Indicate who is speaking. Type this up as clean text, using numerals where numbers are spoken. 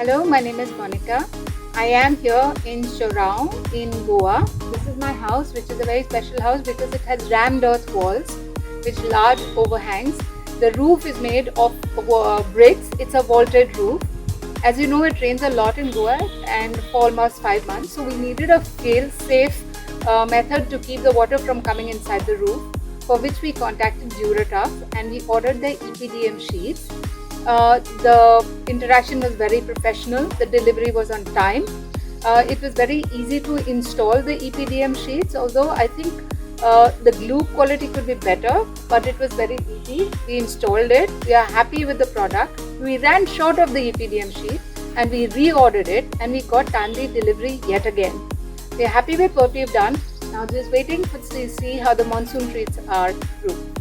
Speaker 1: Hello, my name is Monica. I am here in Shorround in Goa. This is my house, which is a very special house because it has rammed earth walls which large overhangs. The roof is made of bricks. It's a vaulted roof. As you know, it rains a lot in Goa and for almost 5 months. So we needed a fail-safe method to keep the water from coming inside the roof, for which we contacted Duratuf and we ordered the EPDM sheets. The interaction was very professional. The delivery was on time. It was very easy to install the EPDM sheets, although I think the glue quality could be better, but it was very easy. We installed it. We are happy with the product. We ran short of the EPDM sheet and we reordered it and we got timely delivery yet again. We are happy with what we've done. Now just waiting to see how the monsoon treats are through.